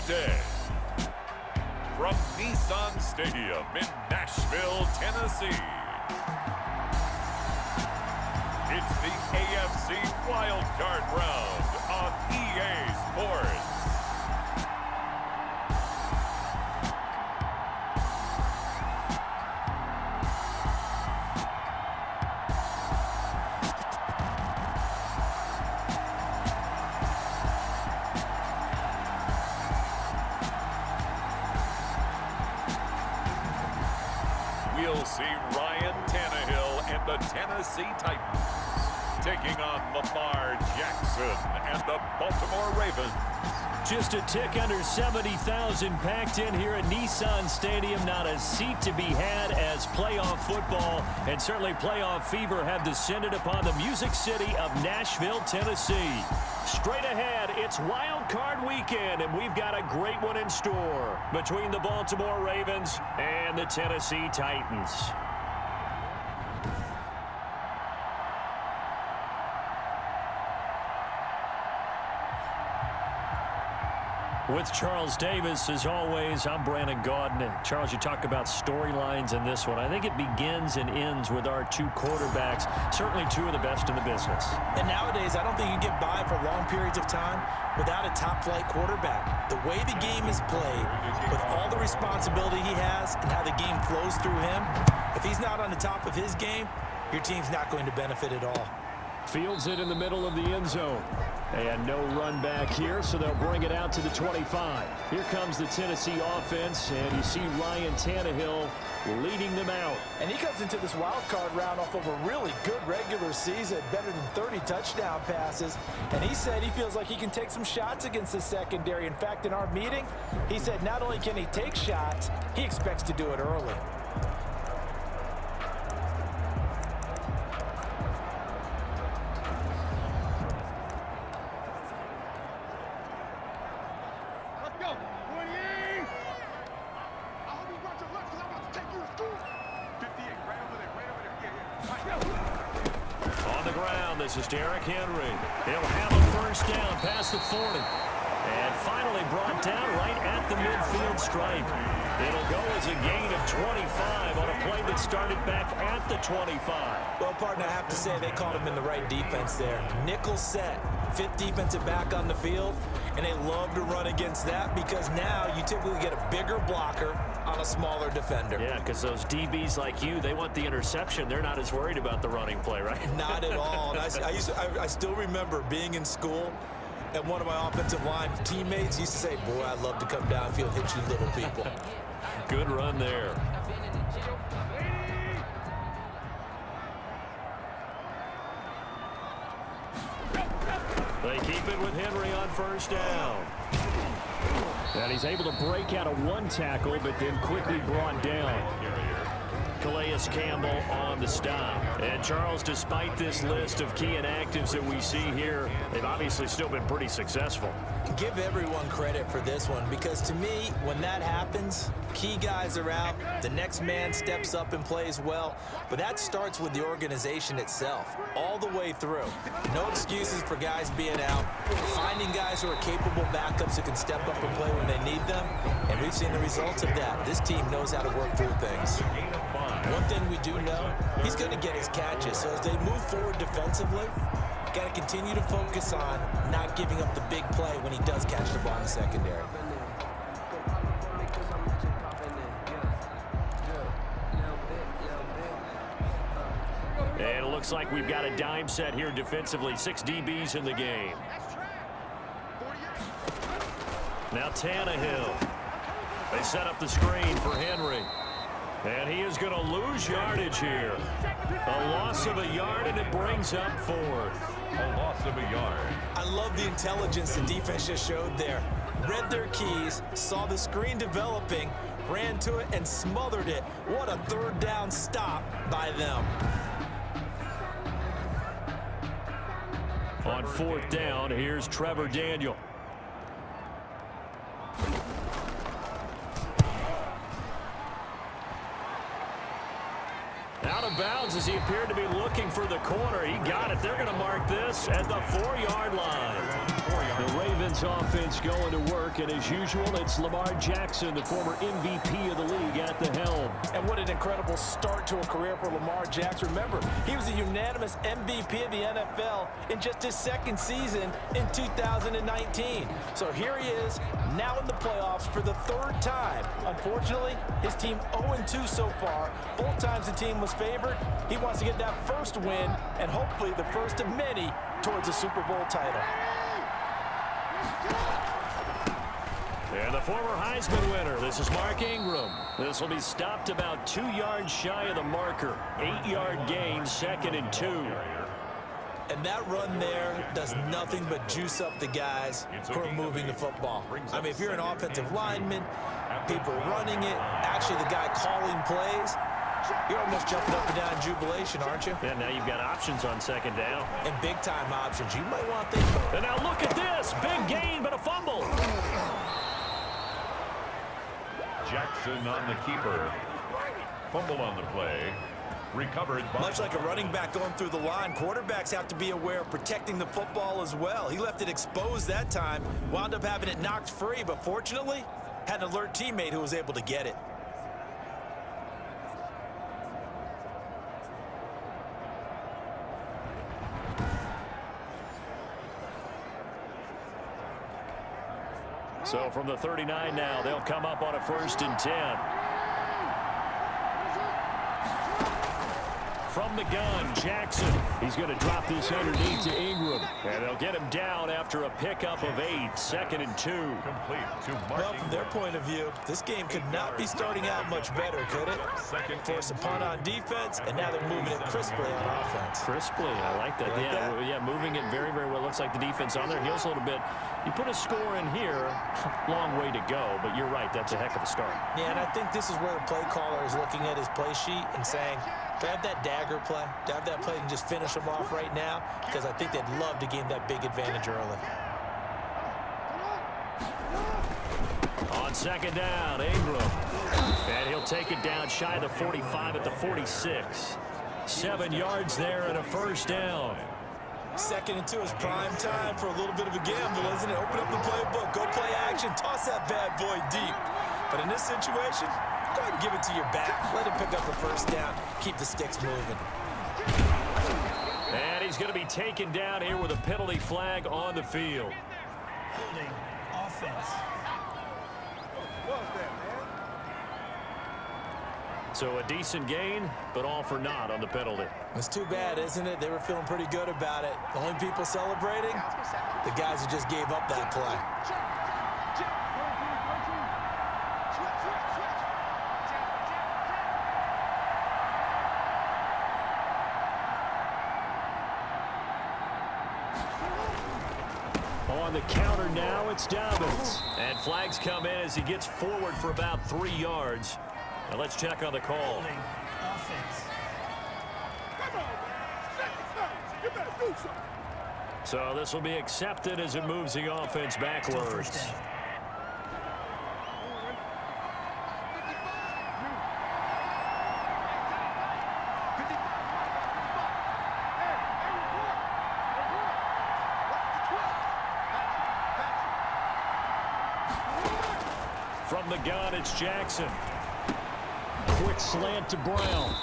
today. From Nissan Stadium in Nashville, Tennessee, it's the AFC Wildcard Round on EA Sports. We'll see Ryan Tannehill and the Tennessee Titans taking on Lamar Jackson and the Baltimore Ravens. Just a tick under 70,000 packed in here at Nissan Stadium. Not a seat to be had as playoff football and certainly playoff fever have descended upon the Music City of Nashville, Tennessee. Straight ahead, it's Wild Card Weekend, and we've got a great one in store between the Baltimore Ravens and the Tennessee Titans. With Charles Davis, as always, I'm Brandon Gaudin. Charles, you talk about storylines in this one. I think it begins and ends with our two quarterbacks, certainly two of the best in the business. And nowadays, I don't think you can get by for long periods of time without a top-flight quarterback. The way the game is played, with all the responsibility he has and how the game flows through him, if he's not on the top of his game, your team's not going to benefit at all. Fields it in the middle of the end zone. And no run back here, so they'll bring it out to the 25. Here comes the Tennessee offense, and you see Ryan Tannehill leading them out. And he comes into this wild card round off of a really good regular season, better than 30 touchdown passes. And he said he feels like he can take some shots against the secondary. In fact, in our meeting, he said not only can he take shots, he expects to do it early. This is Derrick Henry. He'll have a first down past the 40. And finally brought down right at the midfield stripe. It'll go as a gain of 25 on a play that started back at the 25. Well, partner, I have to say they caught him in the right defense there. Nickel set, fifth defensive back on the field, and they love to run against that because now you typically get a bigger blocker on a smaller defender. Yeah, because those DBs like you, they want the interception. They're not as worried about the running play, right? Not at all. And I still remember being in school, and one of my offensive line teammates used to say, boy, I'd love to come downfield, hit you little people. Good run there. They keep it with Henry on first down. And he's able to break out of one tackle, but then quickly brought down. Calais Campbell on the stop. And Charles, despite this list of key inactives that we see here, they've obviously still been pretty successful. Give everyone credit for this one because to me, when that happens, key guys are out, the next man steps up and plays well, but that starts with the organization itself, all the way through. No excuses for guys being out, finding guys who are capable backups who can step up and play when they need them, and we've seen the results of that. This team knows how to work through things. One thing we do know, he's going to get his catches, so as they move forward defensively, got to continue to focus on not giving up the big play when he does catch the ball in the secondary. And it looks like we've got a dime set here defensively. 6 DBs in the game. Now Tannehill. They set up the screen for Henry. And he is going to lose yardage here. A loss of a yard, and it brings up 4th. A loss of a yard. I love the intelligence the defense just showed there. Read their keys, saw the screen developing, ran to it, and smothered it. What a third down stop by them. On 4th down, here's Trevor Daniel. Out of bounds as he appeared to be looking for the corner. He got it. They're going to mark this at the 4-yard line. The Ravens Ravens offense going to work, and as usual, it's Lamar Jackson, the former MVP of the league, at the helm. And what an incredible start to a career for Lamar Jackson. Remember, he was a unanimous MVP of the NFL in just his second season in 2019. So here he is, now in the playoffs for the third time. Unfortunately, his team 0-2 so far. Both times the team was favored. He wants to get that first win, and hopefully the first of many towards a Super Bowl title. And the former Heisman winner, this is Mark Ingram. This will be stopped about 2 yards shy of the marker. 8-yard gain, 2nd and 2. And that run there does nothing but juice up the guys who are moving the football. I mean, if you're an offensive lineman, people running it, actually the guy calling plays, you're almost jumping up and down in jubilation, aren't you? And now you've got options on 2nd down. And big-time options. You might want to think about it. And now look at this. Big gain, but a fumble. Jackson on the keeper. Fumble on the play. Recovered by... Much like a running back going through the line, quarterbacks have to be aware of protecting the football as well. He left it exposed that time, wound up having it knocked free, but fortunately, had an alert teammate who was able to get it. So from the 39 now, they'll come up on a 1st and 10. From the gun, Jackson. He's going to drop this underneath to Ingram. And they'll get him down after a pickup of 8. 2nd and 2. Complete to Mark. Well, from their point of view, this game could not be starting out much better, could it? Force a punt on defense, and now they're moving it crisply on offense. Crisply, I like that. Yeah, moving it very, very well. Looks like the defense on their heels a little bit. You put a score in here, long way to go, but you're right, that's a heck of a start. Yeah, and I think this is where the play caller is looking at his play sheet and saying, do I have that dagger play? Do I have that play and just finish them off right now? Because I think they'd love to gain that big advantage early. On 2nd down, Ingram. And he'll take it down shy of the 45 at the 46. 7 yards there and a 1st down. 2nd and 2 is prime time for a little bit of a gamble, isn't it? Open up the playbook, go play action, toss that bad boy deep. But in this situation, go ahead and give it to your back. Let him pick up the 1st down. Keep the sticks moving. And he's going to be taken down here with a penalty flag on the field. Holding offense. So a decent gain, but all for naught on the penalty. It's too bad, isn't it? They were feeling pretty good about it. The only people celebrating, the guys who just gave up that play. On the counter now, it's Dobbins. And flags come in as he gets forward for about 3 yards. Now let's check on the call. So this will be accepted as it moves the offense backwards. From the gun, it's Jackson. Quick slant to Brown.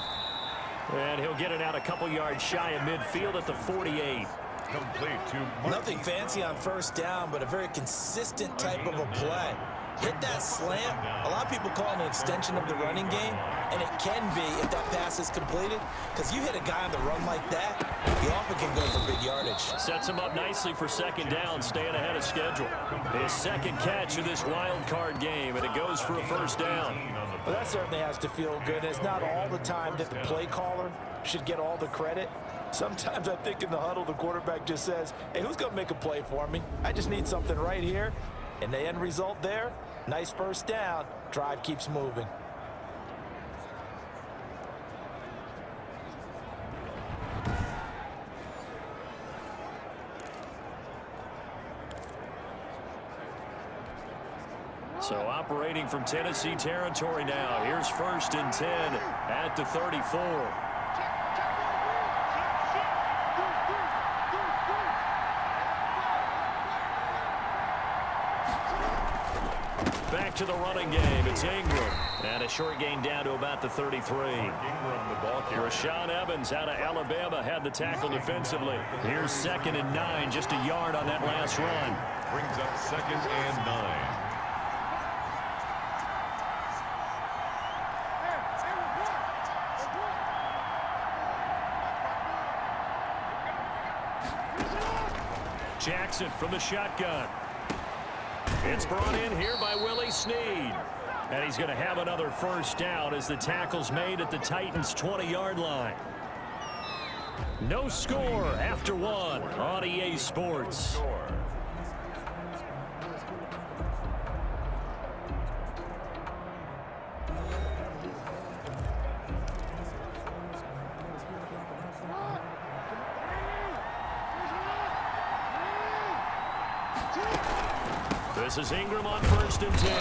And he'll get it out a couple yards shy of midfield at the 48. Complete to Nothing fancy on 1st down, but a very consistent type of a play. Hit that slant. A lot of people call it an extension of the running game, and it can be if that pass is completed, because you hit a guy on the run like that, he often can go for big yardage. Sets him up nicely for 2nd down, staying ahead of schedule. His 2nd catch of this wild card game, and it goes for a 1st down. Well, that certainly has to feel good. It's not all the time that the play caller should get all the credit. Sometimes I think in the huddle, the quarterback just says, hey, who's going to make a play for me? I just need something right here. And the end result there, nice 1st down. Drive keeps moving. So operating from Tennessee territory now. Here's 1st and 10 at the 34. Back to the running game. It's Ingram. And a short gain down to about the 33. Rashaan Evans out of Alabama had the tackle defensively. Here's 2nd and 9, just a yard on that last run. Brings up 2nd and 9. Jackson from the shotgun. It's brought in here by Willie Snead. And he's going to have another first down as the tackle's made at the Titans' 20-yard line. No score after 1 on EA Sports. This is Ingram on 1st and 10.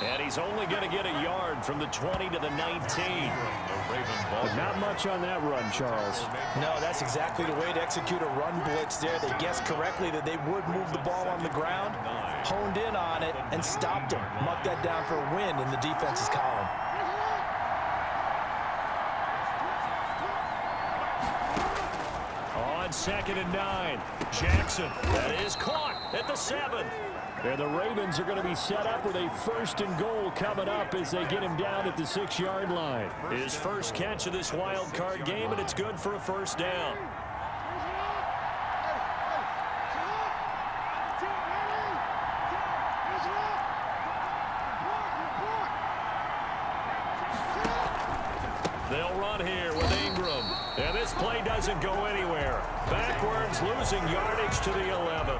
And he's only going to get a yard from the 20 to the 19. Not much on that run, Charles. No, that's exactly the way to execute a run blitz there. They guessed correctly that they would move the ball on the ground, honed in on it, and stopped them. Mucked that down for a win in the defense's column. On 2nd and 9, Jackson. That is caught at the 7. And the Ravens are going to be set up with a 1st and goal coming up as they get him down at the 6-yard line. His first catch of this wild card game, and it's good for a first down. They'll run here with Ingram. And this play doesn't go anywhere. Backwards, losing yardage to the 11.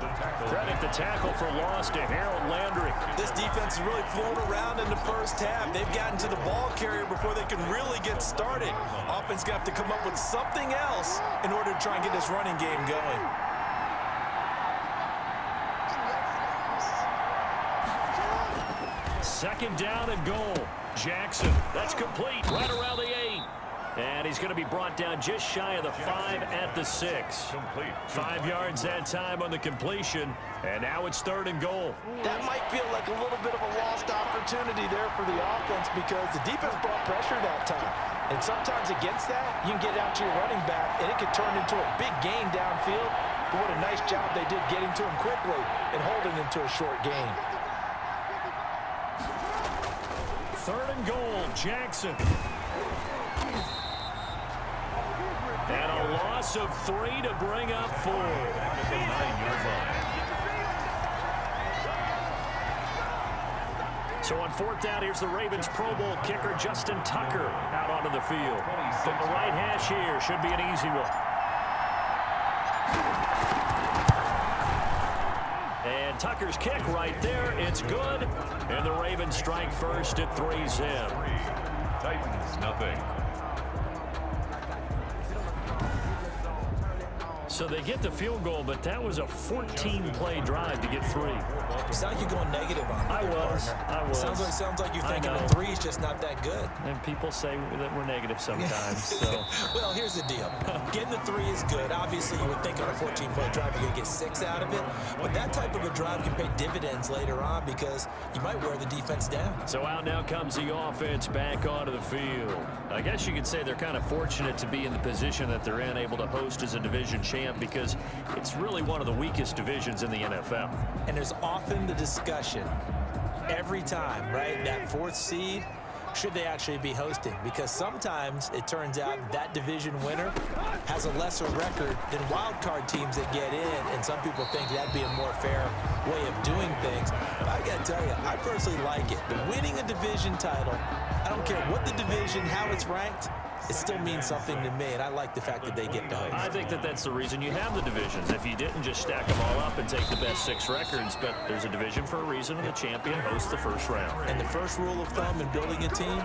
Credit the tackle for loss to Harold Landry. This defense is really flown around in the first half. They've gotten to the ball carrier before they can really get started. Offense going to have to come up with something else in order to try and get this running game going. Second down and goal. Jackson, that's complete, right around the 8. And he's going to be brought down just shy of the 5 at the 6. 5 yards that time on the completion, and now it's 3rd and goal. That might feel like a little bit of a lost opportunity there for the offense because the defense brought pressure that time. And sometimes against that, you can get out to your running back, and it can turn into a big gain downfield. But what a nice job they did getting to him quickly and holding him to a short gain. 3rd and goal, Jackson. And a loss of 3 to bring up 4. At the 9-yard line. So on 4th down, here's the Ravens Pro Bowl kicker Justin Tucker out onto the field. From the right hash here, should be an easy one. And Tucker's kick right there, it's good. And the Ravens strike first at 3-zip. Titans, nothing. So they get the field goal, but that was a 14-play drive to get 3. You sound like you're going negative on it. I was. Sounds like you're thinking the 3 is just not that good. And people say that we're negative sometimes. So. Well, here's the deal. Getting the 3 is good. Obviously, you would think on a 14-play drive you're going to get 6 out of it. But that type of a drive can pay dividends later on because you might wear the defense down. So out now comes the offense back onto the field. I guess you could say they're kind of fortunate to be in the position that they're in, able to host as a division champ because it's really one of the weakest divisions in the NFL. And there's often the discussion every time, right? That 4th seed, should they actually be hosting? Because sometimes it turns out that division winner has a lesser record than wild card teams that get in, and some people think that'd be a more fair way of doing things. But I gotta tell you, I personally like it. The winning a division title, I don't care what the division, how it's ranked, it still means something to me, and I like the fact that they get to host. I think that that's the reason you have the divisions. If you didn't just stack them all up and take the best 6 records, but there's a division for a reason, and the champion hosts the first round. And the first rule of thumb in building a team,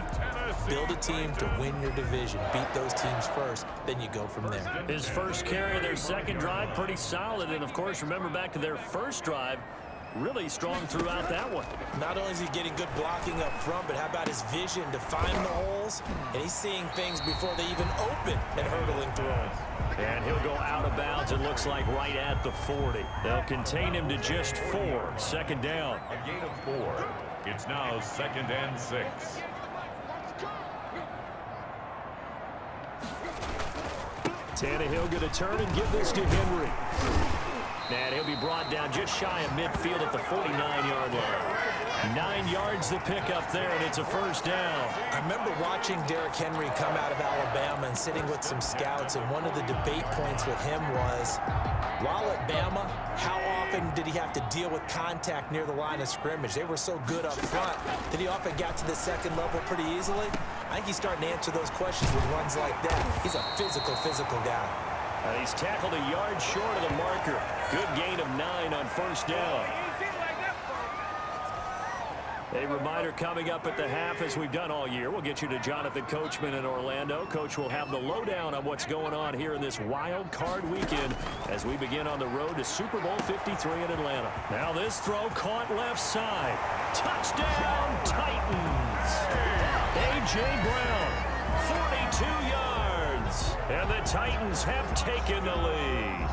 build a team to win your division. Beat those teams first, then you go from there. His first carry of their second drive, pretty solid. And, of course, remember back to their first drive, really strong throughout that one. Not only is he getting good blocking up front, but how about his vision to find the holes? And he's seeing things before they even open and hurdling through them. And he'll go out of bounds, it looks like, right at the 40. They'll contain him to just 4. Second down. A gain of 4. It's now 2nd and 6. Tannehill going to turn and give this to Henry. And he'll be brought down just shy of midfield at the 49-yard line. 9 yards to pick up there, and it's a first down. I remember watching Derrick Henry come out of Alabama and sitting with some scouts, and one of the debate points with him was, while at Bama, how often did he have to deal with contact near the line of scrimmage? They were so good up front that he often got to the second level pretty easily. I think he's starting to answer those questions with runs like that. He's a physical guy. And he's tackled a yard short of the marker. Good gain of 9 on first down. A reminder coming up at the half, as we've done all year. We'll get you to Jonathan Coachman in Orlando. Coach will have the lowdown on what's going on here in this wild card weekend as we begin on the road to Super Bowl 53 in Atlanta. Now this throw caught left side. Touchdown, Titans. A.J. Brown, 42 yards. And the Titans have taken the lead.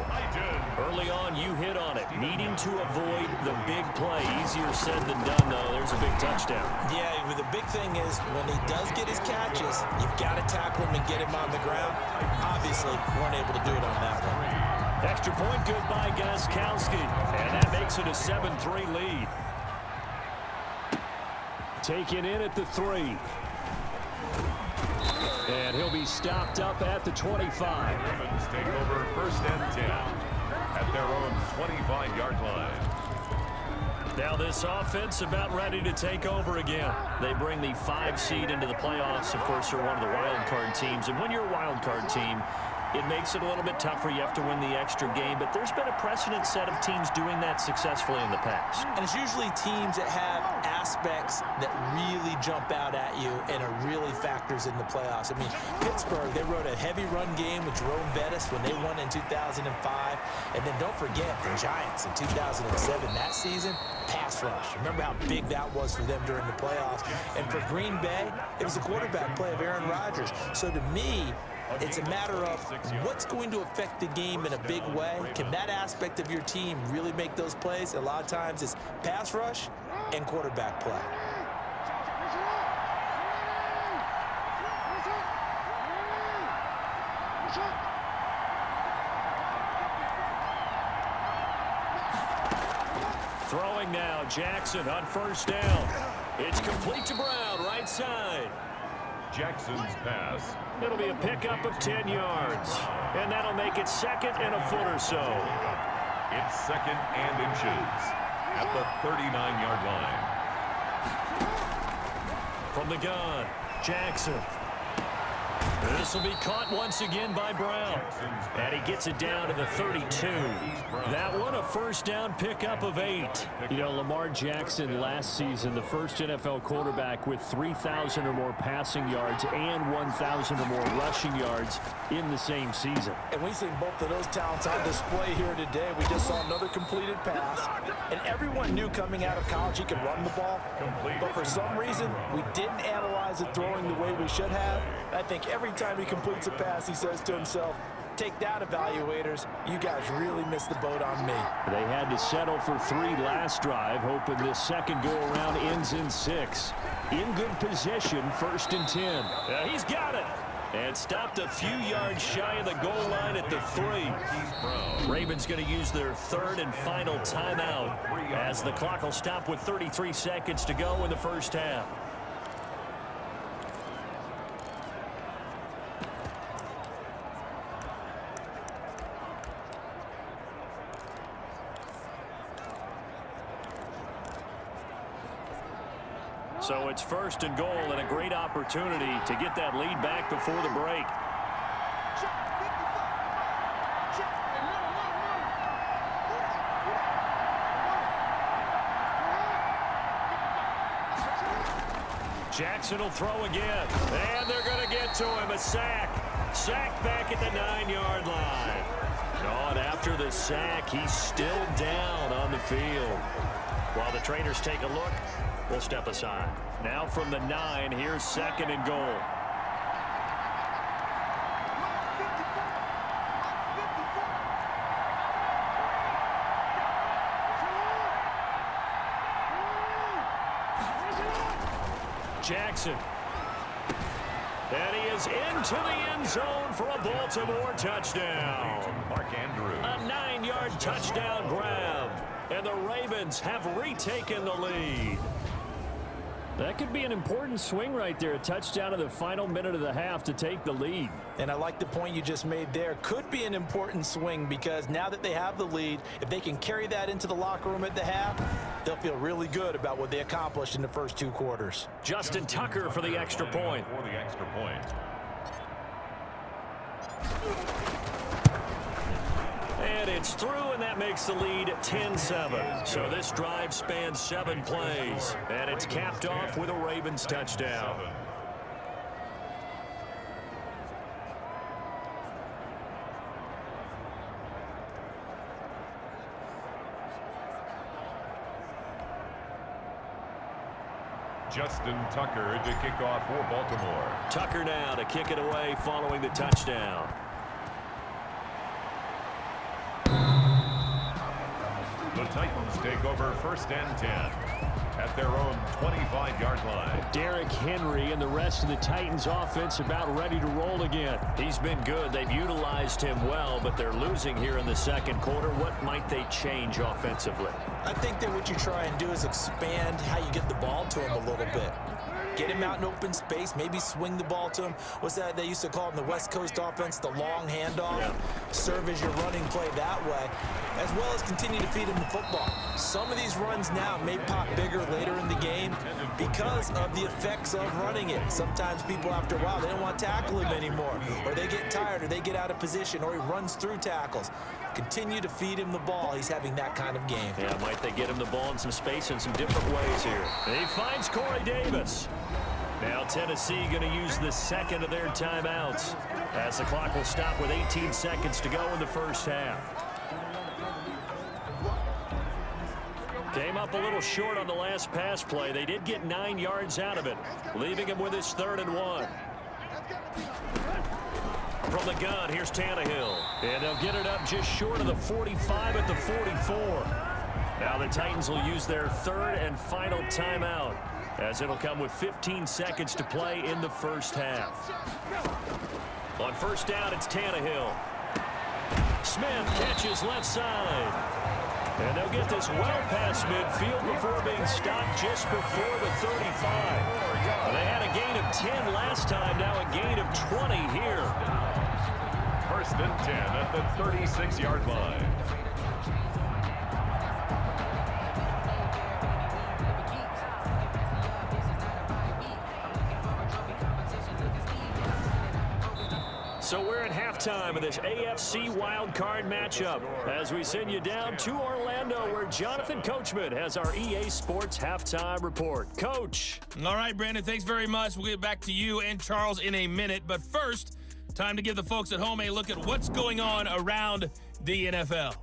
Early on, you hit on it. Needing to avoid the big play. Easier said than done, though. There's a big touchdown. Yeah, the big thing is when he does get his catches, you've got to tackle him and get him on the ground. Obviously, weren't able to do it on that one. Extra point good by Gostkowski. And that makes it a 7-3 lead. Taken in at the 3. And he'll be stopped up at the 25. Ravens take over 1st and 10 at their own 25-yard line. Now this offense about ready to take over again. They bring the 5 seed into the playoffs. Of course, they're one of the wild card teams. And when you're a wild card team, it makes it a little bit tougher. You have to win the extra game. But there's been a precedent set of teams doing that successfully in the past. And it's usually teams that have aspects that really jump out at you and are really factors in the playoffs. I mean, Pittsburgh, they rode a heavy run game with Jerome Bettis when they won in 2005. And then don't forget the Giants in 2007. That season, pass rush. Remember how big that was for them during the playoffs. And for Green Bay, it was the quarterback play of Aaron Rodgers. So to me, it's a matter of what's going to affect the game in a big way. Can that aspect of your team really make those plays? A lot of times it's pass rush and quarterback play. Throwing now, Jackson on first down. It's complete to Brown, right side. Jackson's pass. It'll be a pickup of 10 yards. And that'll make it 2nd and a foot or so. It's 2nd and inches at the 39-yard line. From the gun, Jackson. This will be caught once again by Brown. And he gets it down to the 32. That one a first down pickup of 8. You know, Lamar Jackson last season, the first NFL quarterback with 3,000 or more passing yards and 1,000 or more rushing yards in the same season. And we've seen both of those talents on display here today. We just saw another completed pass. And everyone knew coming out of college he could run the ball. But for some reason, we didn't analyze it throwing the way we should have. I think every time he completes a pass, he says to himself, take that, evaluators. You guys really missed the boat on me. They had to settle for 3 last drive, hoping this second go-around ends in 6. In good position, 1st and 10. Yeah, he's got it. And stopped a few yards shy of the goal line at the 3. Ravens going to use their 3rd and final timeout as the clock will stop with 33 seconds to go in the first half. So it's 1st and goal and a great opportunity to get that lead back before the break. Jackson will throw again. And they're going to get to him. A sack. Sack back at the 9-yard line. Oh, and after the sack, he's still down on the field. While the trainers take a look, we'll step aside. Now from the 9, here's 2nd and goal. Jackson. And he is into the end zone for a Baltimore touchdown. Mark Andrews. A 9-yard touchdown grab. And the Ravens have retaken the lead. That could be an important swing right there. A touchdown in the final minute of the half to take the lead. And I like the point you just made there. Could be an important swing because now that they have the lead, if they can carry that into the locker room at the half, they'll feel really good about what they accomplished in the first 2 quarters. Justin Tucker for the extra point. For the extra point. And it's through, and that makes the lead 10-7. So this drive spans 7 plays, and it's capped off with a Ravens touchdown. Justin Tucker to kick off for Baltimore. Tucker now to kick it away following the touchdown. The Titans take over 1st and 10 at their own 25-yard line. Derrick Henry and the rest of the Titans offense about ready to roll again. He's been good. They've utilized him well, but they're losing here in the 2nd quarter. What might they change offensively? I think that what you try and do is expand how you get the ball to him a little bit. Get him out in open space, maybe swing the ball to him. What's that they used to call in the West Coast offense, the long handoff? Yeah. Serve as your running play that way, as well as continue to feed him the football. Some of these runs now may pop bigger later in the game because of the effects of running it. Sometimes people, after a while, they don't want to tackle him anymore, or they get tired, or they get out of position, or he runs through tackles. Continue to feed him the ball. He's having that kind of game. Yeah, might they get him the ball in some space in some different ways here. He finds Corey Davis. Now Tennessee going to use the 2nd of their timeouts as the clock will stop with 18 seconds to go in the first half. Came up a little short on the last pass play. They did get 9 yards out of it, leaving him with his 3rd and 1. From the gun, here's Tannehill. And they'll get it up just short of the 45 at the 44. Now the Titans will use their 3rd and final timeout, as it'll come with 15 seconds to play in the first half. On 1st down, it's Tannehill. Smith catches left side. And they'll get this well past midfield before being stopped just before the 35. They had a gain of 10 last time, now a gain of 20 here. 1st and 10 at the 36-yard line. So we're at halftime of this AFC wildcard matchup as we send you down to Orlando, where Jonathan Coachman has our EA Sports halftime report. Coach. All right, Brandon, thanks very much. We'll get back to you and Charles in a minute. But first, time to give the folks at home a look at what's going on around the NFL.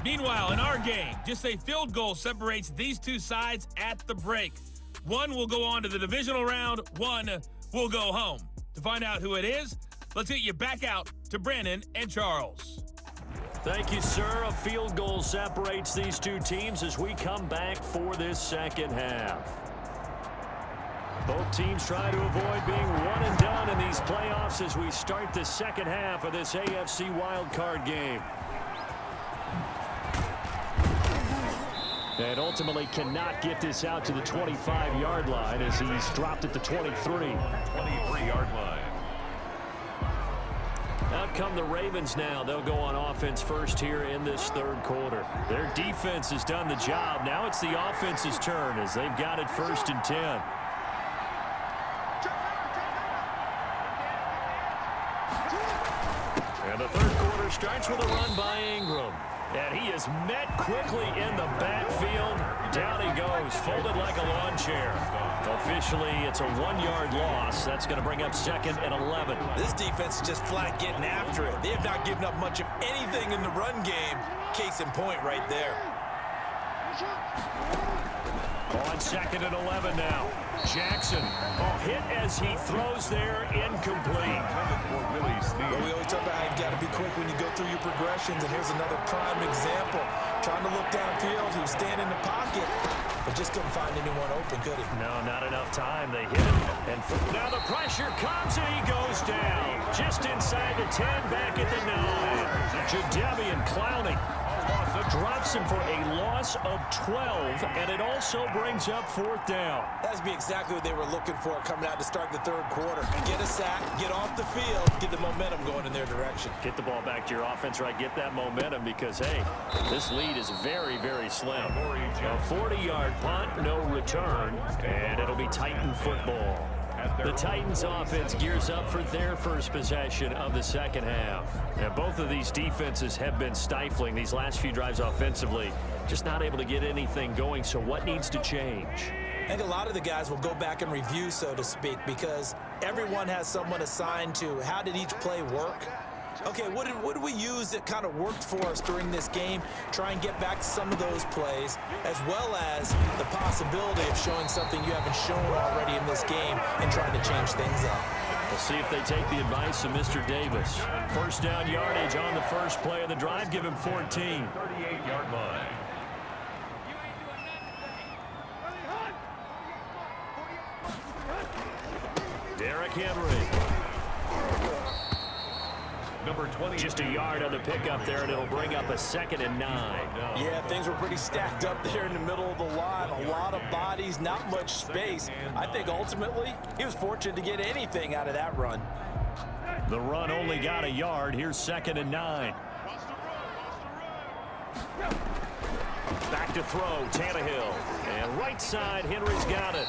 Meanwhile, in our game, just a field goal separates these two sides at the break. One will go on to the divisional round, one will go home. To find out who it is, let's get you back out to Brandon and Charles. Thank you, sir. A field goal separates these two teams as we come back for this second half. Both teams try to avoid being one and done in these playoffs as we start the second half of this AFC wildcard game. And ultimately cannot get this out to the 25-yard line as he's dropped at the 23. 23-yard line. Out come the Ravens now. They'll go on offense first here in this 3rd quarter. Their defense has done the job. Now it's the offense's turn as they've got it 1st and 10. And the 3rd quarter starts with a run by Ingram. And he is met quickly in the backfield. Down he goes, folded like a lawn chair. Officially, it's a 1-yard loss. That's going to bring up 2nd and 11. This defense is just flat getting after it. They have not given up much of anything in the run game. Case in point right there. On 2nd and 11 now. Jackson, hit as he throws there, incomplete. Well, we always talk about how you've got to be quick when you go through your progressions, and here's another prime example. Trying to look downfield, he was standing in the pocket, but just couldn't find anyone open, could he? No, not enough time. They hit him, and now the pressure comes, and he goes down. Just inside the 10, back at the 9. Jadeveon Clowney drops him for a loss of 12, and it also brings up 4th down. That's be exactly what they were looking for coming out to start the 3rd quarter. Get a sack, get off the field, get the momentum going in their direction. Get the ball back to your offense, right? Get that momentum because, hey, this lead is very, very slim. A 40-yard punt, no return, and it'll be Titan football. The Titans offense gears up for their first possession of the 2nd half. And both of these defenses have been stifling these last few drives offensively. Just not able to get anything going, so what needs to change? I think a lot of the guys will go back and review, so to speak, because everyone has someone assigned to how did each play work. Okay, what did we use that kind of worked for us during this game? Try and get back to some of those plays, as well as the possibility of showing something you haven't shown already in this game and trying to change things up. We'll see if they take the advice of Mr. Davis. 1st down yardage on the first play of the drive. Give him 14. 38-yard line. Derrick Henry. Number 20. Just a yard on the pickup there, and it'll bring up a 2nd and 9. Yeah, things were pretty stacked up there in the middle of the line. A lot of bodies, not much space. I think ultimately he was fortunate to get anything out of that run. The run only got a yard. Here's 2nd and 9. Back to throw, Tannehill. And right side, Henry's got it.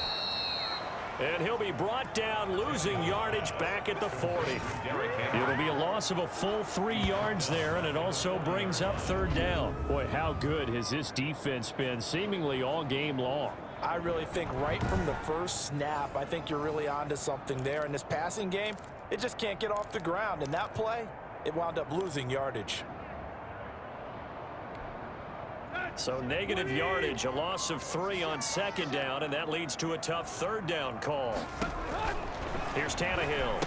And he'll be brought down, losing yardage back at the 40. It'll be a loss of a full 3 yards there, and it also brings up 3rd down. Boy, how good has this defense been seemingly all game long? I really think right from the first snap, I think you're really onto something there. In this passing game, it just can't get off the ground. In that play, it wound up losing yardage. So negative yardage, a loss of 3 on 2nd down, and that leads to a tough 3rd down call. Here's Tannehill.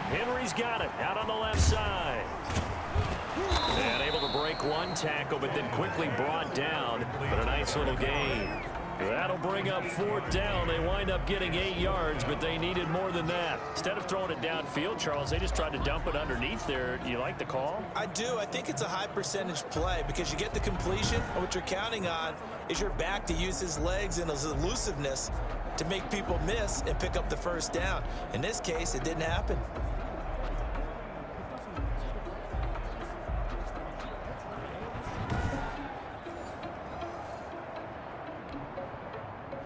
Henry's got it out on the left side. And able to break 1 tackle, but then quickly brought down. But a nice little gain. That'll bring up 4th down. They wind up getting 8 yards, but they needed more than that. Instead of throwing it downfield, Charles, they just tried to dump it underneath there. You like the call? I do. I think it's a high percentage play because you get the completion, and what you're counting on is your back to use his legs and his elusiveness to make people miss and pick up the 1st down. In this case, it didn't happen.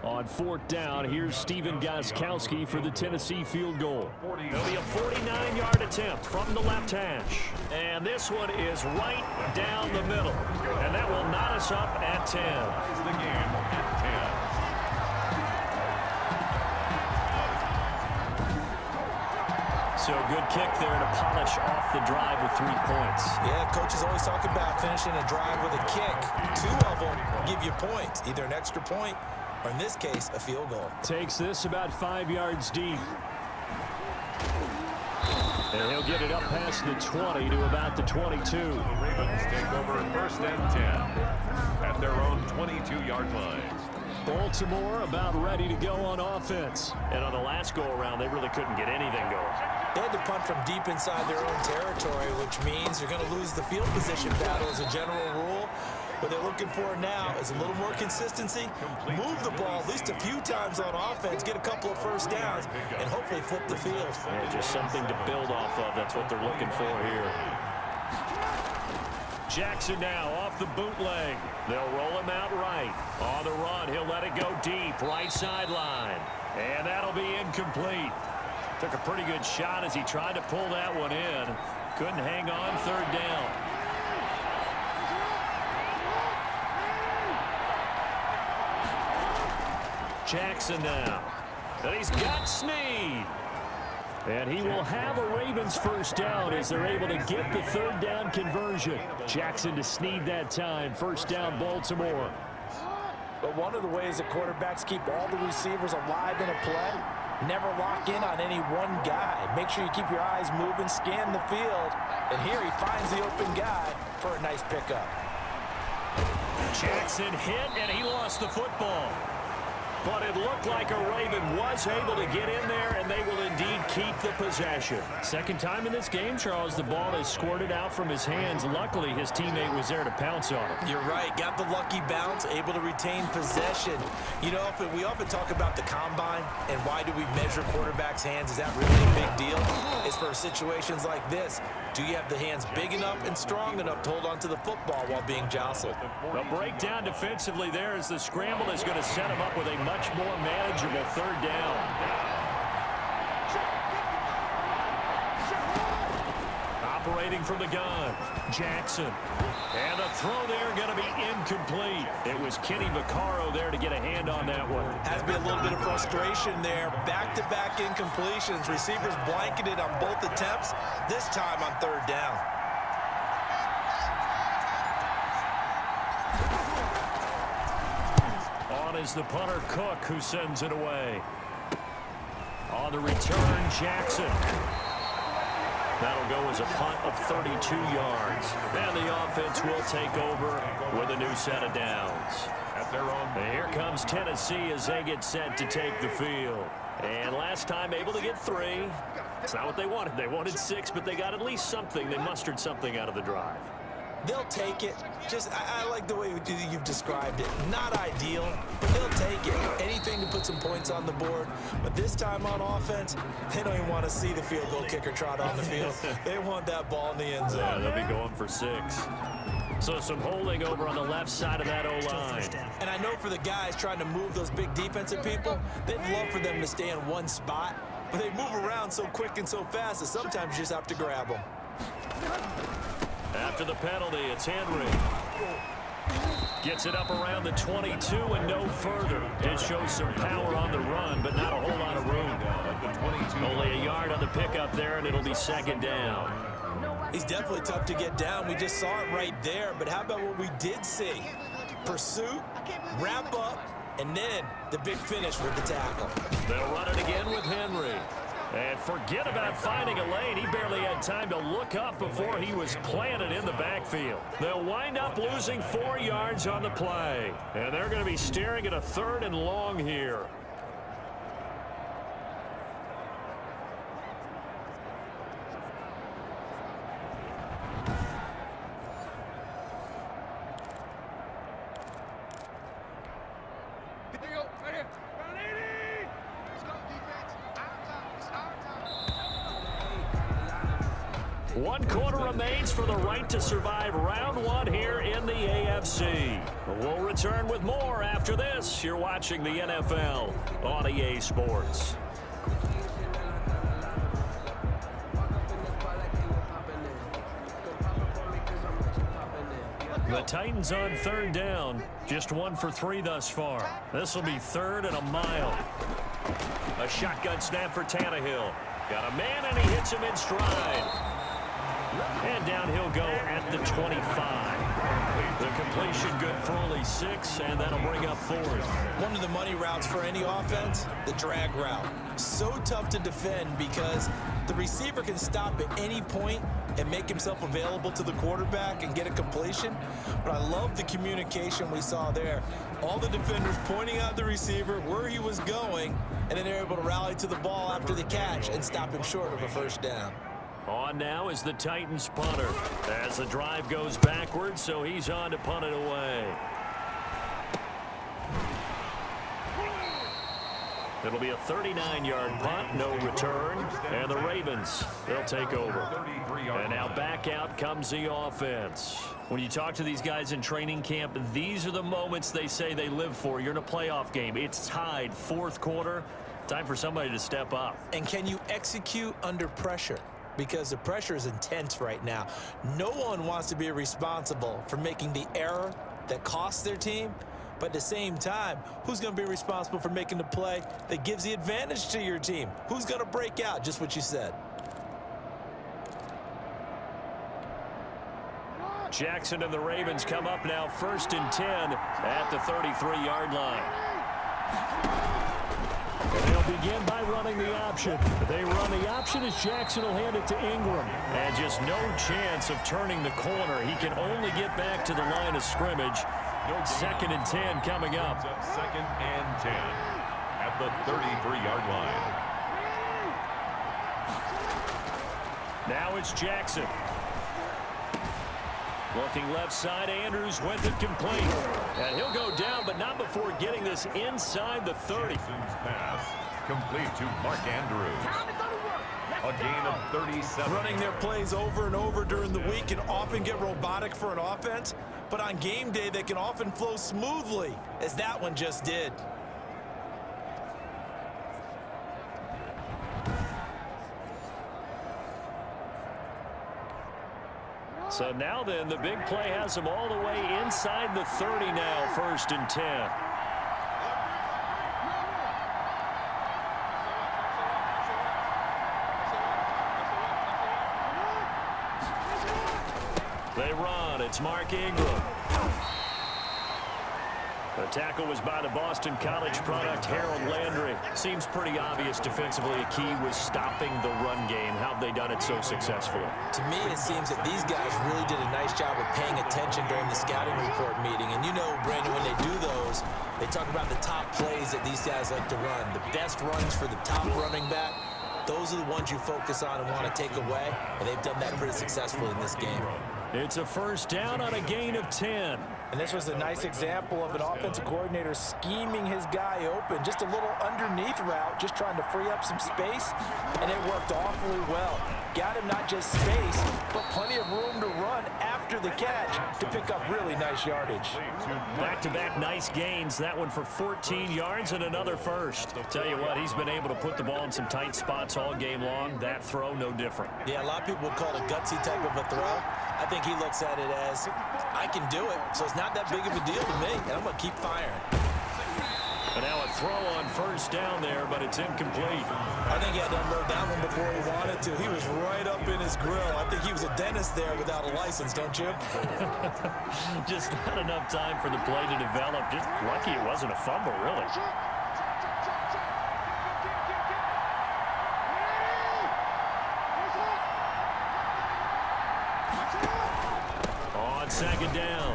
On 4th down, here's Steven Gostkowski for the Tennessee field goal. It'll be a 49-yard attempt from the left hash. And this one is right down the middle. And that will knot us up at 10. The game at 10. So good kick there to polish off the drive with 3 points. Yeah, coaches always talk about finishing a drive with a kick. 2 of them give you points, either an extra point or in this case, a field goal. Takes this about 5 yards deep. And he'll get it up past the 20 to about the 22. The Ravens take over 1st and 10 at their own 22-yard line. Baltimore about ready to go on offense. And on the last go-around, they really couldn't get anything going. They had to punt from deep inside their own territory, which means you're going to lose the field position battle as a general rule. What they're looking for now is a little more consistency, move the ball at least a few times on offense, get a couple of 1st downs, and hopefully flip the field. Yeah, just something to build off of. That's what they're looking for here. Jackson now off the bootleg. They'll roll him out right. On the run, he'll let it go deep, right sideline. And that'll be incomplete. Took a pretty good shot as he tried to pull that one in. Couldn't hang on 3rd down. Jackson now. And he's got Snead. And he will have a Ravens first down as they're able to get the third down conversion. Jackson to Snead that time. First down, Baltimore. But one of the ways that quarterbacks keep all the receivers alive in a play, never lock in on any one guy. Make sure you keep your eyes moving, scan the field. And here he finds the open guy for a nice pickup. Jackson hit, and he lost the football. But it looked like a Raven was able to get in there, and they will indeed keep the possession. Second time in this game, Charles, the ball is squirted out from his hands. Luckily, his teammate was there to pounce on him. You're right. Got the lucky bounce, able to retain possession. You know, we often talk about the combine and why do we measure quarterbacks' hands. Is that really a big deal? It's for situations like this. Do you have the hands big enough and strong enough to hold on to the football while being jostled? The breakdown defensively there as the scramble is going to set him up with a much more manageable third down. Operating from the gun, Jackson. And the throw there going to be incomplete. It was Kenny Vaccaro there to get a hand on that one. Has been a little bit of frustration there. Back-to-back incompletions. Receivers blanketed on both attempts, this time on third down. On is the punter, Cook, who sends it away. On the return, Jackson. That'll go as a punt of 32 yards. And the offense will take over with a new set of downs. And here comes Tennessee as they get set to take the field. And last time able to get 3. It's not what they wanted. They wanted 6, but they got at least something. They mustered something out of the drive. They'll take it. I like the way you've described it. Not ideal, but they'll take it. Anything to put some points on the board. But this time on offense, they don't even want to see the field goal kicker trot on the field. They want that ball in the end zone. Yeah, they'll be going for 6. So some holding over on the left side of that O-line. And I know for the guys trying to move those big defensive people, they'd love for them to stay in one spot. But they move around so quick and so fast that sometimes you just have to grab them. After the penalty, it's Henry. Gets it up around the 22 and no further. It shows some power on the run, but not a whole lot of room. Only a yard on the pickup there, and it'll be second down. He's definitely tough to get down. We just saw it right there. But how about what we did see? Pursuit, wrap up, and then the big finish with the tackle. They'll run it again with Henry. And forget about finding a lane. He barely had time to look up before he was planted in the backfield. They'll wind up losing 4 yards on the play. And they're going to be staring at a 3rd and long here. One quarter remains for the right to survive round 1 here in the AFC. We'll return with more after this. You're watching the NFL on EA Sports. The Titans on 3rd down. Just 1 for 3 thus far. This will be 3rd and a mile. A shotgun snap for Tannehill. Got a man and he hits him in stride. And down he'll go at the 25. The completion good for only 6, and that'll bring up 4th. One of the money routes for any offense, the drag route. So tough to defend because the receiver can stop at any point and make himself available to the quarterback and get a completion. But I love the communication we saw there. All the defenders pointing out the receiver, where he was going, and then they're able to rally to the ball after the catch and stop him short of a first down. On now is the Titans punter as the drive goes backwards, so he's on to punt it away. It'll be a 39-yard punt, no return, and the Ravens, they'll take over. And now back out comes the offense. When you talk to these guys in training camp, these are the moments they say they live for. You're in a playoff game. It's tied, 4th quarter. Time for somebody to step up. And can you execute under pressure? Because the pressure is intense right now. No one wants to be responsible for making the error that costs their team, But at the same time, who's going to be responsible for making the play that gives the advantage to your team? Who's going to break out? Just what you said. Jackson and the Ravens come up now 1st and 10 at the 33-yard line. And they'll begin by running the option. They run the option as Jackson will hand it to Ingram. And just no chance of turning the corner. He can only get back to the line of scrimmage. 2nd and 10 coming up. 2nd and 10 at the 33-yard line. Now it's Jackson. Looking left side, Andrews with it complete. And he'll go down, but not before getting this inside the 30. Jackson's pass complete to Mark Andrews. A gain of 37. Running their plays over and over during the week can often get robotic for an offense, but on game day they can often flow smoothly, as that one just did. So now then, the big play has them all the way inside the 30 now, 1st and 10. They run. It's Mark Ingram. The tackle was by the Boston College product, Harold Landry. Seems pretty obvious defensively a key was stopping the run game. How have they done it so successfully? To me, it seems that these guys really did a nice job of paying attention during the scouting report meeting. And you know, Brandon, when they do those, they talk about the top plays that these guys like to run. The best runs for the top running back. Those are the ones you focus on and want to take away. And they've done that pretty successfully in this game. It's a 1st down on a gain of 10. And this was a nice example of an offensive coordinator scheming his guy open. Just a little underneath route, just trying to free up some space, and it worked awfully well. Got him not just space, but plenty of room to run after the catch to pick up really nice yardage. Back-to-back nice gains. That one for 14 yards and another 1st. Tell you what, he's been able to put the ball in some tight spots all game long. That throw, no different. Yeah, a lot of people would call it a gutsy type of a throw. I think he looks at it as, I can do it, so it's not that big of a deal to me, and I'm going to keep firing. And now a throw on 1st down there, but it's incomplete. I think he had to unload that one before he wanted to. He was right up in his grill. I think he was a dentist there without a license, don't you? Just not enough time for the play to develop. Just lucky it wasn't a fumble, really. On 2nd down,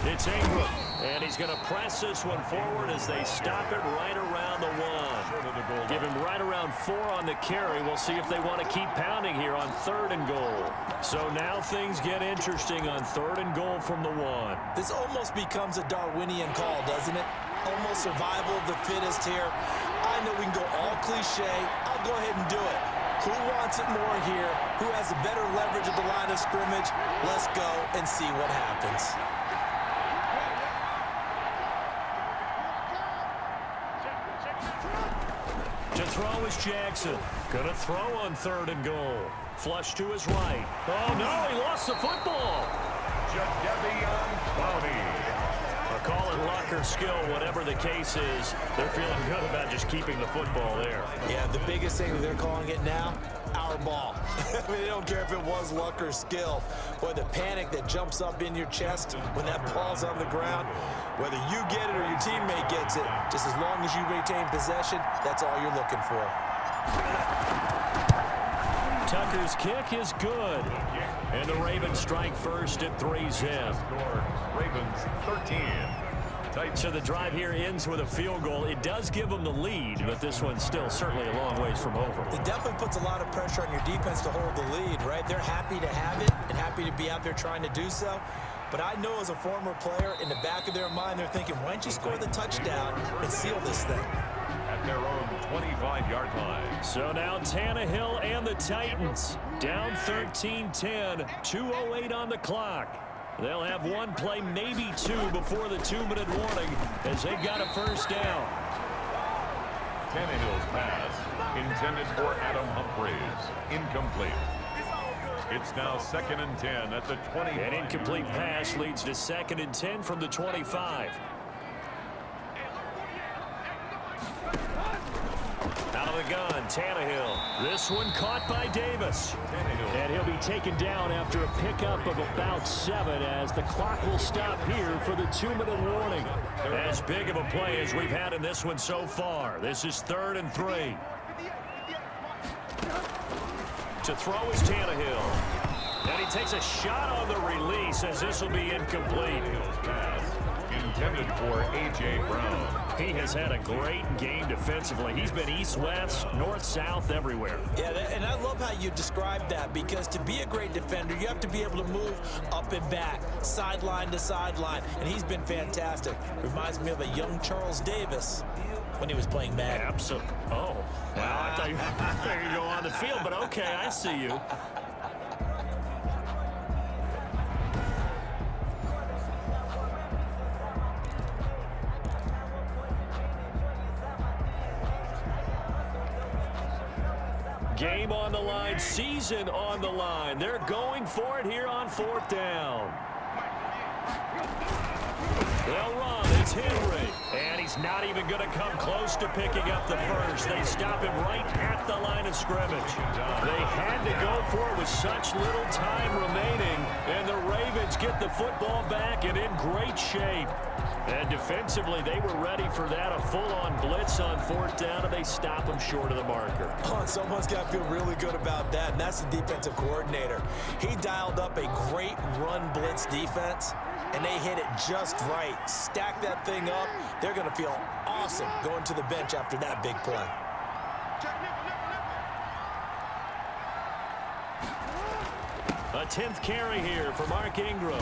it's Ingram. And he's going to press this one forward as they stop it right around the 1. Give him right around 4 on the carry. We'll see if they want to keep pounding here on 3rd and goal. So now things get interesting on 3rd and goal from the 1. This almost becomes a Darwinian call, doesn't it? Almost survival of the fittest here. I know we can go all cliche. I'll go ahead and do it. Who wants it more here? Who has a better leverage at the line of scrimmage? Let's go and see what happens. To throw is Jackson. Gonna throw on 3rd and goal. Flush to his right. Oh, no, he lost the football. Jadeveon Clowney. Call it luck or skill, whatever the case is. They're feeling good about just keeping the football there. Yeah, the biggest thing that they're calling it now, our ball. I mean, they don't care if it was luck or skill. Boy, the panic that jumps up in your chest when that ball's on the ground, whether you get it or your teammate gets it, just as long as you retain possession, that's all you're looking for. Tucker's kick is good. And the Ravens strike first at 3-zip. Ravens 13. So the drive here ends with a field goal. It does give them the lead, but this one's still certainly a long ways from over. It definitely puts a lot of pressure on your defense to hold the lead, right? They're happy to have it and happy to be out there trying to do so. But I know as a former player, in the back of their mind, they're thinking, why don't you score the touchdown and seal this thing? At their own 25-yard line. So now Tannehill and the Titans down 13-10, 2:08 on the clock. They'll have one play, maybe 2, before the 2-minute warning as they've got a 1st down. Tannehill's pass intended for Adam Humphries. Incomplete. It's now 2nd and 10 at the 20. An incomplete pass leads to 2nd and 10 from the 25. Out of the gun, Tannehill. This one caught by Davis. And he'll be taken down after a pickup of about 7 as the clock will stop here for the 2-minute warning. As big of a play as we've had in this one so far. This is 3rd and 3. To throw is Tannehill. And he takes a shot on the release as this will be incomplete. Intended for A.J. Brown. He has had a great game defensively. He's been east-west, north-south, everywhere. Yeah, and I love how you described that, because to be a great defender, you have to be able to move up and back, sideline to sideline, and he's been fantastic. Reminds me of a young Charles Davis when he was playing Madden. Absolutely. Oh, wow, I thought you were going on the field, but okay, I see you. Game on the line, season on the line. They're going for it here on 4th down. They'll run. It's Henry. And he's not even going to come close to picking up the first. They stop him right at the line of scrimmage. They had to go for it with such little time remaining. And the Ravens get the football back and in great shape. And defensively, they were ready for that, a full-on blitz on 4th down, and they stop him short of the marker. Oh, someone's got to feel really good about that, and that's the defensive coordinator. He dialed up a great run blitz defense, and they hit it just right. Stack that thing up. They're going to feel awesome going to the bench after that big play. A 10th carry here for Mark Ingram.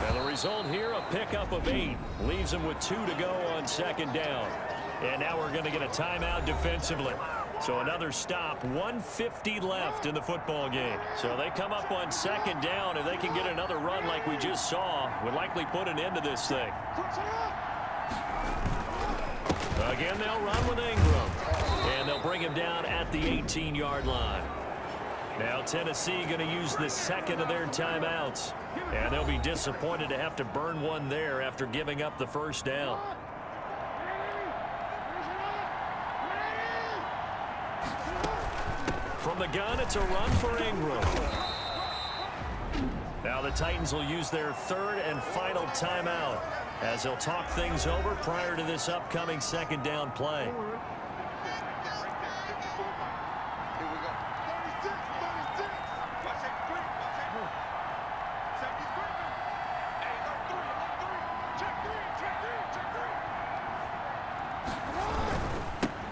And the result here, a pickup of 8. Leaves him with 2 to go on 2nd down. And now we're going to get a timeout defensively. So another stop, 1:50 left in the football game. So they come up on 2nd down. If they can get another run like we just saw, would likely put an end to this thing. Again, they'll run with Ingram. And they'll bring him down at the 18-yard line. Now Tennessee going to use the 2nd of their timeouts. And they'll be disappointed to have to burn one there after giving up the 1st down. From the gun, it's a run for Ingram. Now the Titans will use their 3rd and final timeout as they'll talk things over prior to this upcoming 2nd down play.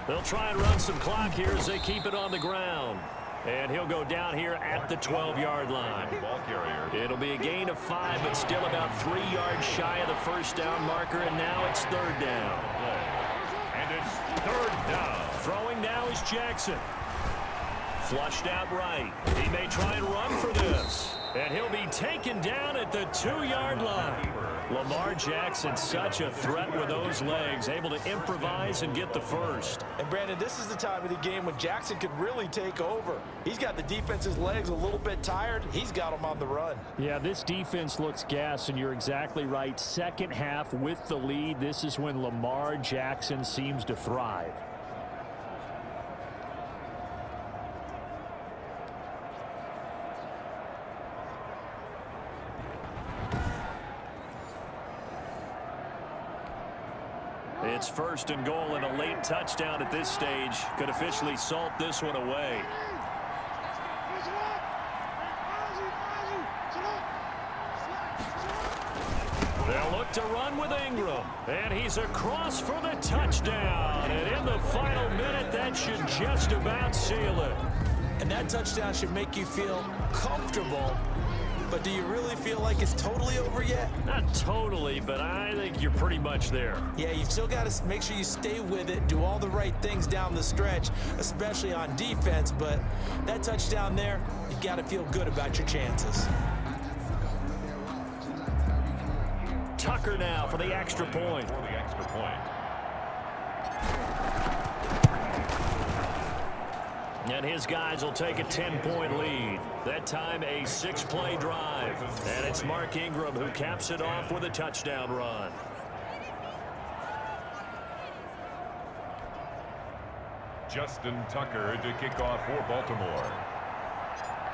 They'll try and run some clock here as they keep it on the ground. And he'll go down here at the 12-yard line. Ball carrier. It'll be a gain of 5, but still about 3 yards shy of the 1st down marker, and now it's 3rd down. And it's 3rd down. Throwing now is Jackson. Flushed out right. He may try and run for this. And he'll be taken down at the 2-yard line. Lamar Jackson, such a threat with those legs, able to improvise and get the first. And Brandon, this is the time of the game when Jackson could really take over. He's got the defense's legs a little bit tired. He's got them on the run. Yeah, this defense looks gassed, and you're exactly right. 2nd half with the lead. This is when Lamar Jackson seems to thrive. It's 1st and goal, and a late touchdown at this stage could officially salt this one away. They'll look to run with Ingram, and he's across for the touchdown. And in the final minute, that should just about seal it. And that touchdown should make you feel comfortable. But do you really feel like it's totally over yet? Not totally, but I think you're pretty much there. Yeah, you've still got to make sure you stay with it, do all the right things down the stretch, especially on defense. But that touchdown there, you've got to feel good about your chances. Tucker now for the extra point. And his guys will take a 10-point lead. That time a 6-play drive. And it's Mark Ingram who caps it off with a touchdown run. Justin Tucker to kick off for Baltimore.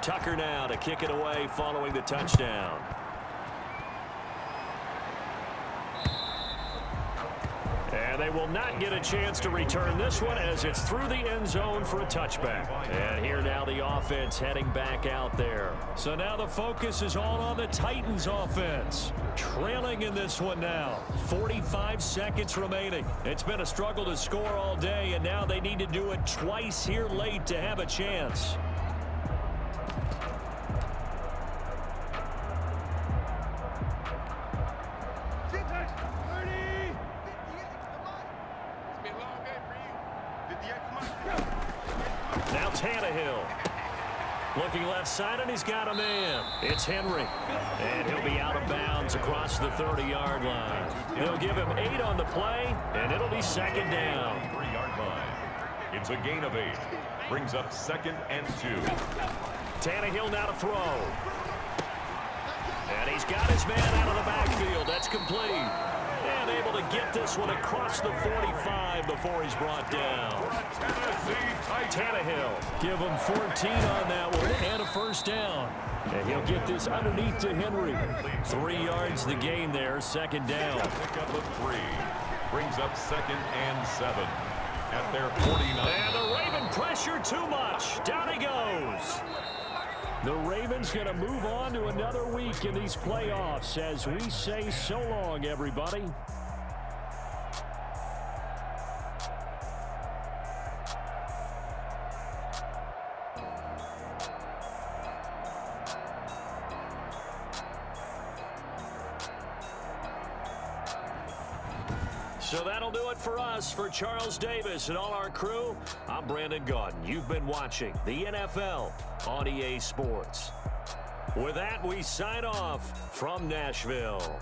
Tucker now to kick it away following the touchdown. And they will not get a chance to return this one as it's through the end zone for a touchback. And here now the offense heading back out there. So now the focus is all on the Titans offense. Trailing in this one now. 45 seconds remaining. It's been a struggle to score all day, and now they need to do it twice here late to have a chance. Now Tannehill. Looking left side, and he's got a man. It's Henry. And he'll be out of bounds across the 30-yard line. They'll give him 8 on the play, and it'll be second down. 3-yard line. It's a gain of 8. Brings up 2nd and 2. Tannehill now to throw. And he's got his man out of the backfield. That's complete. And able to get this one across the 45 before he's brought down. Tannehill, give him 14 on that one and a first down. And he'll get this underneath to Henry. 3 yards the gain there, second down. Pick up of 3. Brings up 2nd and 7 at their 49. And the Raven pressure too much. Down he goes. The Ravens going to move on to another week in these playoffs as we say so long, everybody. So that'll do it for us. For Charles Davis and all our crew, I'm Brandon Gaudin. You've been watching the NFL on EA Sports. With that, we sign off from Nashville.